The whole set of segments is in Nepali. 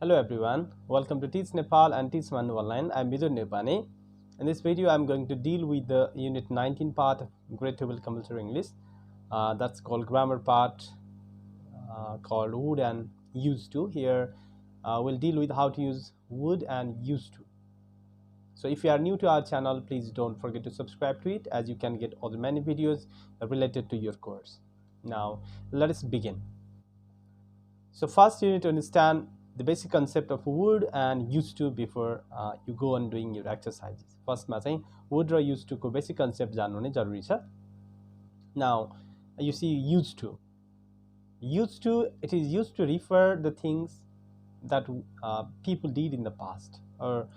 Hello everyone, welcome to Teach Nepal and Teachmandu online. I am Midun Nepani. In this video, I am going to deal with the Unit 19 part of Grade 12 Compulsory English. That's called grammar part, called would and used to. Here, we'll deal with how to use would and used to. So if you are new to our channel, please don't forget to subscribe to it, as you can get all the many videos related to your course. Now, let us begin. So first you need to understand the basic concept of would and used to before you go on doing your exercises. First ma चाहिँ would र used to को basic concept जान्नु नै जरुरी छ. Now you see used to. Used to, it is used to refer the things that people did in the past, or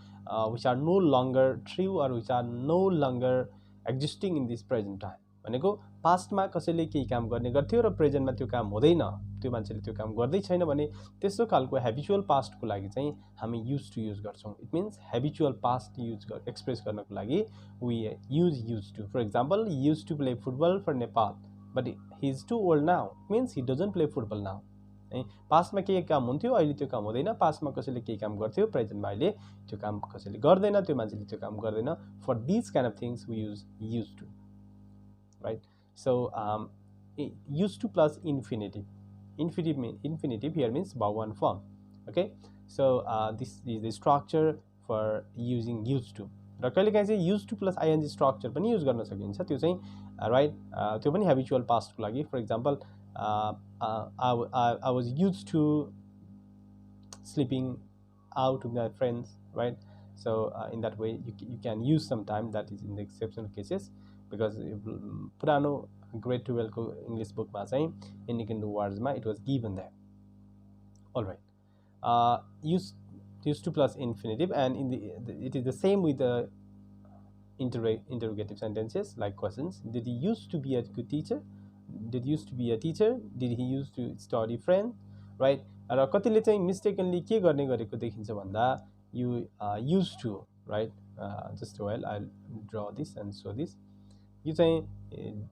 which are no longer true, or which are no longer existing in this present time. भनेको पास्टमा कसैले केही काम गर्ने गर्थ्यो र प्रेजेन्टमा त्यो काम हुँदैन, त्यो मान्छेले त्यो काम गर्दै छैन भने त्यस्तो खालको ह्याबिचुअल पास्टको लागि चाहिँ हामी युज टु युज गर्छौं. It means habitual past express गर्नको लागि we use to. For example, he used to play football for Nepal, but he is too old now. Means he doesn't play football now. पास्टमा केही काम हुन्थ्यो, अहिले त्यो काम हुँदैन. पास्टमा कसैले केही काम गर्थ्यो, प्रेजेन्टमा अहिले त्यो काम कसैले गर्दैन, त्यो मान्छेले त्यो काम गर्दैन. For this kind of things we use to. Right, so used to plus infinitive. Infinitive here means about one form. Okay, so this is the structure for using used to. र कहिलेकाहीँ चाहिँ used to plus ing structure पनि युज गर्न सकिन्छ. त्यो चाहिँ राइट, त्यो पनि habitual past को लागि. For example, I was used to sleeping out with my friends, right? So in that way you can use sometime. That is in the exceptional cases, because पुरानो grade 12 को English book मा चाहिँ indicative words मा it was given there. All right, used to plus infinitive, and in it is the same with the interrogative sentences like questions. Did he used to be a good teacher? Did he used to be a teacher? Did he used to study friend? Right, र कतिले चाहिँ mistakenly के गर्ने गरेको देखिन्छ भन्दा you used to, right? Just a while, I'll draw this and show this. यो चाहिँ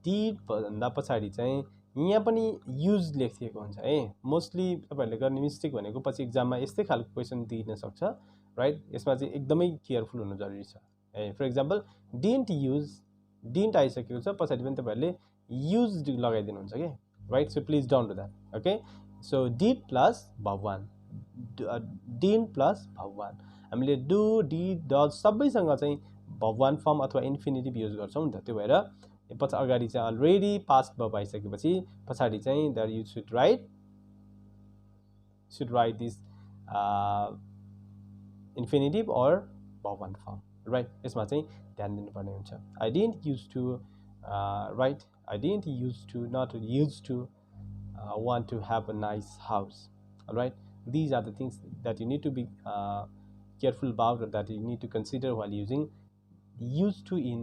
डिड भन्दा पछाडि चाहिँ यहाँ पनि युज लेखिएको हुन्छ है. मोस्टली तपाईहरुले गर्ने मिस्टेक भनेको पछि एक्जाममा यस्तै खालको क्वेशन दिन सक्छ, राइट? यसमा चाहिँ एकदमै केयरफुल हुनु जरुरी छ है. For example, didn't use, didn't आइसकेको छ, पछाडि पनि तपाईहरुले युज्ड लगाइदिनु हुन्छ के, right? So please don't do that. Okay, so did plus verb one, didn't plus verb one. हामीले डु, डिड, डज सबैसँग चाहिँ भर्ब वान फर्म अथवा इन्फिनिटिभ युज गर्छौं नि त. त्यो भएर पछि अगाडि चाहिँ अलरेडी पास्ट भर्ब आइसकेपछि पछाडि चाहिँ there you should write this infinitive or verb one form, right? यसमा चाहिँ ध्यान दिनुपर्ने हुन्छ. I didn't use to, right? I didn't use to, not use to want to have a nice house. All right, these are the things that you need to be careful about, or that you need to consider while using used to in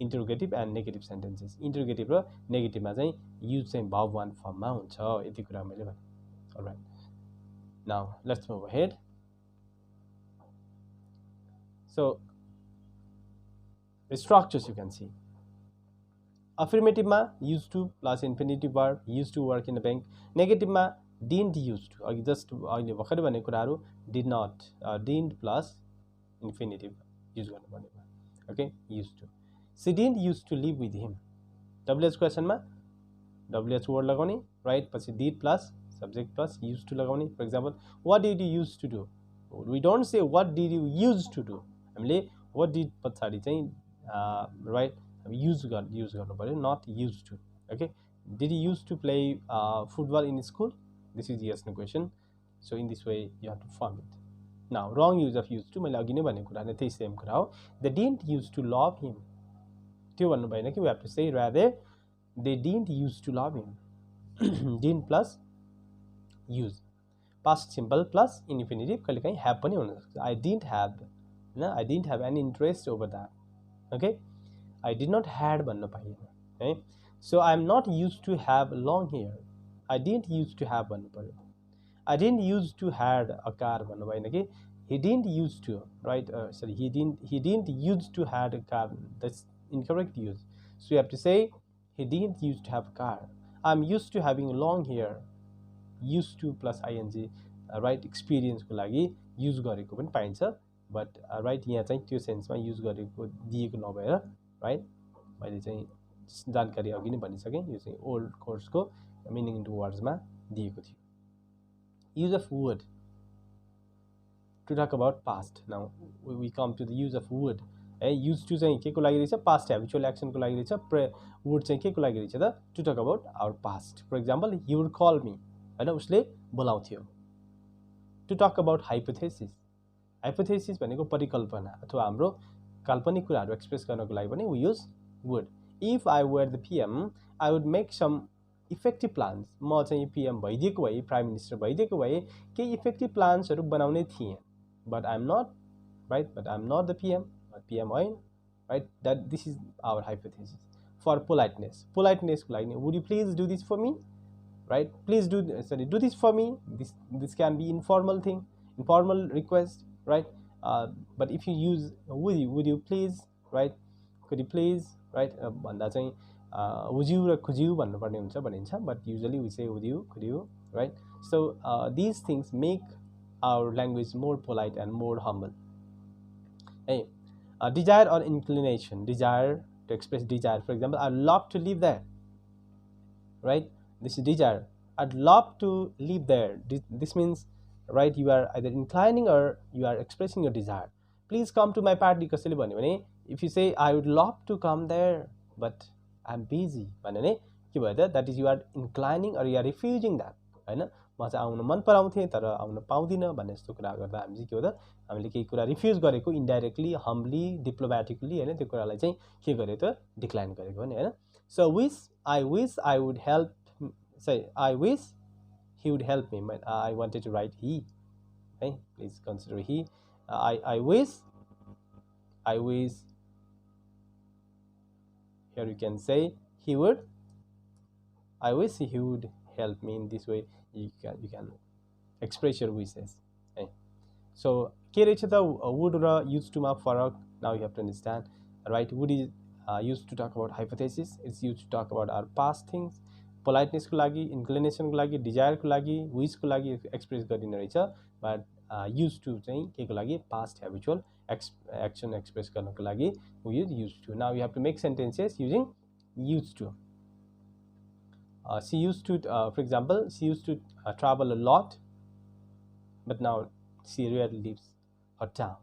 interrogative and negative sentences. Interrogative र negative मा चाहिँ use चाहिँ verb one form मा हुन्छ, यति कुरा मैले भने. All right, now let's move ahead. So the structures you can see. Affirmative मा used to plus infinitive verb, used to work in a bank. Negative मा didn't used to, अघि जस्ट अहिले भर्खरै भनेको कुराहरु did not, didn't plus infinitive use गर्नुपर्ने भयो. Okay, used to. She didn't used to live with him. WH question मा WH word लगाउने, right? पछि did plus subject plus used to लगाउने. For example, what did you used to do? We don't say what did you used to do. हामीले what did पछाडी चाहिँ right use गर्नु पर्यो, not used to. Okay, did you used to play football in school? This is yes no question. So in this way you have to form it. Now wrong use of used to, मैले अघि नै भनेको कुरा नै त्यही सेम कुरा हो. They didn't used to love him. त्यो भन्नु भएन कि we have to say rather they didn't used to love him. didn't plus use, past simple plus infinitive, कहिलेकाहीँ have पनि हुन सक्छ. I didn't have, हैन, I didn't have any interest over that. Okay, I did not had भन्नु पाइएन है. So I am not used to have long hair. I didn't used to have भन्नु पर्यो. I didn't used to had a car भन्नु भएन कि he didn't used to, right? Sorry, he didn't used to had a car. That's incorrect use. So you have to say he didn't used to have a car. I'm used to having long hair. Used to plus ing right एक्सपिरियन्सको लागि युज गरेको पनि पाइन्छ बट राइट यहाँ चाहिँ त्यो सेन्समा युज गरेको दिएको नभएर राइट मैले चाहिँ जानकारी अघि नै भनिसकेँ यो चाहिँ ओल्ड कोर्सको मिनिङ इन्टु वर्ड्समा दिएको थियो use of would to talk about past now we come to the use of would है युज टु चाहिँ के को लागि रहेछ पास्ट हेबिचुअल एक्सनको लागि रहेछ वुड चाहिँ के को लागि रहेछ त to talk about our past for example he would call me हैन उसले बोलाउँथ्यो टु टक अबाउट हाइपोथेसिस भनेको परिकल्पना अथवा हाम्रो काल्पनिक कुराहरू एक्सप्रेस गर्नको लागि पनि we use would if I were the PM I would make some effective plans म चाहिँ पिएम भइदिएको भए प्राइम मिनिस्टर भइदिएको भए केही इफेक्टिभ प्लान्सहरू बनाउने थिएँ but I am not the PM होइन right that this is our hypothesis for पोलाइटनेसको लागि would you please do this for me right please do this for me this can be informal request right but if you use would you please right could you please right भन्दा चाहिँ would you र could you भन्नुपर्ने हुन्छ भनिन्छ but usually we say would you could you right so these things make our language more polite and more humble hey desire or inclination desire to express desire for example I love to live there right this is desire I'd love to live there this means right you are either inclining or you are expressing your desire please come to my party कसैले भन्यो भने if you say I would love to come there but I'm busy भन्यो भने के भयो त that is you are inclining or you are refusing that हैन म चाहिँ आउन मन पराउँथे तर आउन पाउँदिन भन्ने जस्तो कुरा गर्दा हामी चाहिँ के हो त हामीले केही कुरा रिफ्युज गरेको इन्डाइरेक्टली हम्बली डिप्लोमेटिकली हैन त्यो कुरालाई चाहिँ के गर्यो त डिक्लाइन गरेको हो नि हैन so I wish I would help say I wish he would help me but I wanted to write he okay please consider he I wish here you can say he would I wish he would help me in this way you can express your wishes okay so के रहेछ त would र used to मा फरक now you have to understand right would is used to talk about hypothesis it's used to talk about our past things politeness को लागि inclination को लागि desire को लागि wish को लागि एक्सप्रेस गरिने रहेछ but used to चाहिँ के को लागि past habitual action एक्सप्रेस गर्नको लागि we use used to now you have to make sentences using used to she used to for example she used to travel a lot but now she rarely leaves her town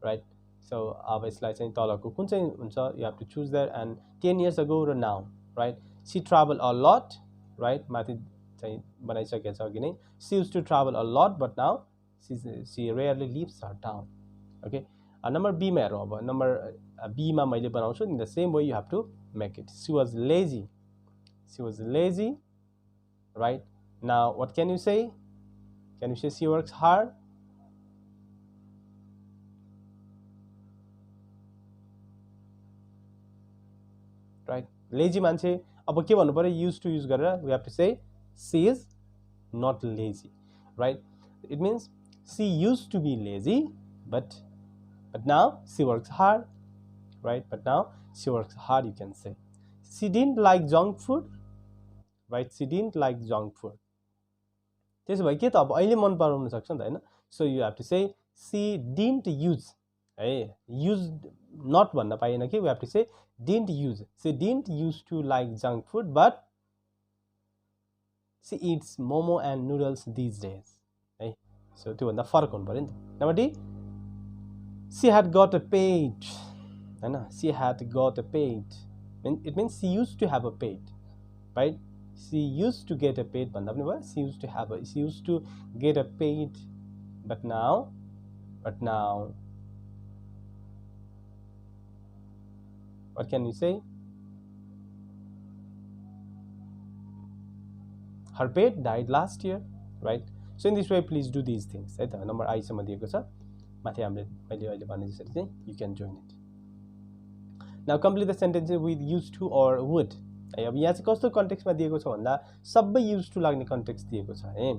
right so अब यसलाई चाहिँ तलको कुन चाहिँ हुन्छ you have to choose there and 10 years ago र now right she traveled a lot right माथि चाहिँ बनाइसकेको छ अघि नै she used to travel a lot but now she rarely leaves her town okay number B मा हेरौँ अब नम्बर B मा मैले बनाउँछु in the same way you have to make it she was lazy right now what can you say she works hard right lazy मान्छे अब के भन्नु पर्यो used to use गरेर we have to say she is not lazy right it means she used to be lazy but now she works hard right but now she works hard you can say she didn't like junk food right she didn't like junk food त्यसो भए के त अब अहिले मन पराउन सक्छ नि त हैन so you have to say she didn't use है used not भन्न पाइएन कि we have to say didn't use she didn't used to like junk food but she eats momo and noodles these days है so त्यो भन्दा फरक हुनु पर्यो नि त number D she had got a pet हैन she had got a pet it means she used to have a pet right she used to get a pet भन्दा पनि भयो she used to get a pet but now what can you say her pet died last year right so in this way please do these things है त नम्बर आई सम्म दिएको छ माथि हामीले मैले अहिले भने जसरी चाहिँ you can join it now complete the sentences with used to or would है अब यहाँ चाहिँ कस्तो कन्टेक्स्टमा दिएको छ भन्दा सबै used to लाग्ने कन्टेक्स्ट दिएको छ है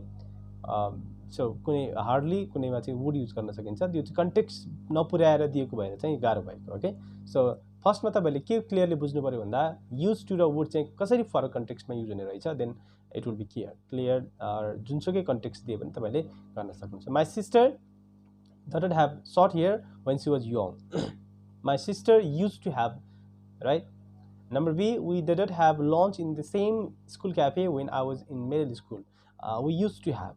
सो कुनै हार्डली कुनैमा चाहिँ would युज गर्न सकिन्छ त्यो चाहिँ कन्टेक्स्ट नपुर्याएर दिएको भएर चाहिँ गाह्रो भएको ओके सो फर्स्टमा तपाईले के क्लियरली बुझ्नु पर्यो भन्दा युज टु र वुड चाहिँ कसरी फरक कन्टेक्स्टमा युज हुने रहेछ then it will be clear जुनसुकै कन्टेक्स्ट दिए पनि तपाईले गर्न सक्नुहुन्छ my sister doesn't have short hair when she was young. My sister used to have, right? Number B, we didn't have lunch in the same school cafe when I was in middle school. We used to have.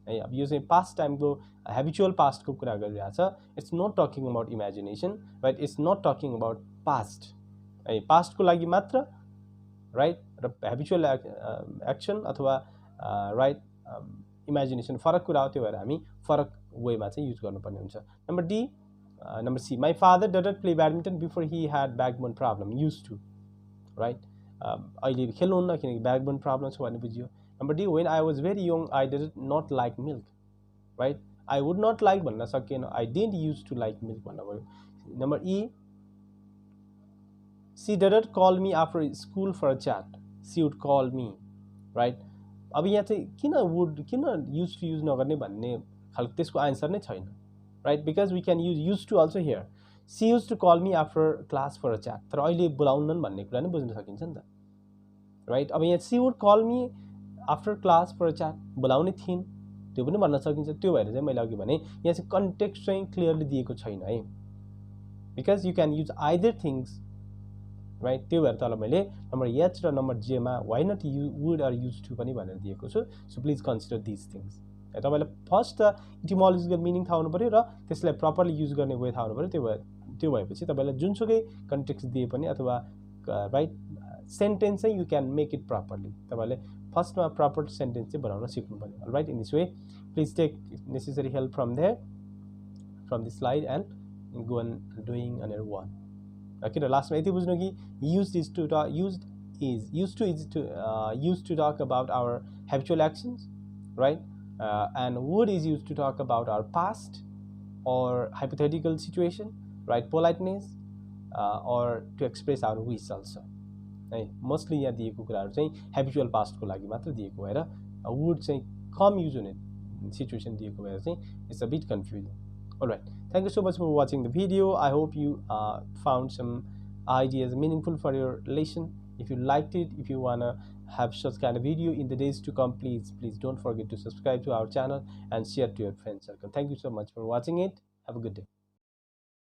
अब यो चाहिँ पास्ट टाइमको हेबिचुअल पास्टको कुरा गरिरहेको छ it's not talking about imagination right it's not talking about past है पास्टको लागि मात्र राइट र हेबिचुअल एक्सन अथवा राइट इमेजिनेसन फरक कुरा हो त्यो भएर हामी फरक वेमा चाहिँ युज गर्नुपर्ने हुन्छ number D number C my father doesn't play badminton before he had backbone problem use to right अहिले खेल्नुहुन्न किनकि ब्याकबोन प्रब्लम छ भन्ने बुझियो number D when I was very young I did not like milk right I would not like भन्न सकिएन I didn't use to like milk भन्नु पऱ्यो number E she doesn't call me after school for chat she would call me right अब यहाँ चाहिँ किन वुड किन युज टु युज नगर्ने भन्ने खालको त्यसको आन्सर नै छैन right because we can use to also here she use to call me after class for a chat तर अहिले बोलाउनन् भन्ने कुरा नै बुझ्न सकिन्छ नि त राइट अब यहाँ she would call me after class for a chat बोलाउने थिइन् त्यो पनि भन्न सकिन्छ त्यो भएर चाहिँ मैले अघि भने यहाँ चाहिँ कन्टेक्स्ट चाहिँ क्लियरली दिएको छैन है because you can use either things right त्यो भएर तल मैले नम्बर एच र नम्बर जेमा why not would are use to पनि भनेर दिएको छु so please consider this things तपाईँलाई फर्स्ट त इटिमोलोजिकल मिनिङ थाहा हुनु पऱ्यो र त्यसलाई प्रपरली युज गर्ने वे थाहा हुनु पऱ्यो त्यो भएपछि तपाईँलाई जुनसुकै कन्टेक्स्ट दिए पनि अथवा राइट सेन्टेन्स चाहिँ you can make it properly तपाईँले फर्स्टमा प्रपर सेन्टेन्स चाहिँ बनाउन सिक्नु पऱ्यो right in this way please take necessary help from there from this slide and go on doing on your own किन लास्टमा यति बुझ्नु कि use to talk about our habitual actions right and would is used to talk about our past or hypothetical situation right politeness or to express our wish also है मोस्टली यहाँ दिएको कुराहरू चाहिँ हेबिचुअल पास्टको लागि मात्र दिएको भएर वुड चाहिँ कम युज हुने सिचुएसन दिएको भएर चाहिँ it's a bit confusing alright thank you so much for watching the video I hope you found some ideas meaningful for your lesson if you liked it if you wanna have such kind of video in the days to come please don't forget to subscribe to our channel and share to your friend circle thank you so much for watching it have a good day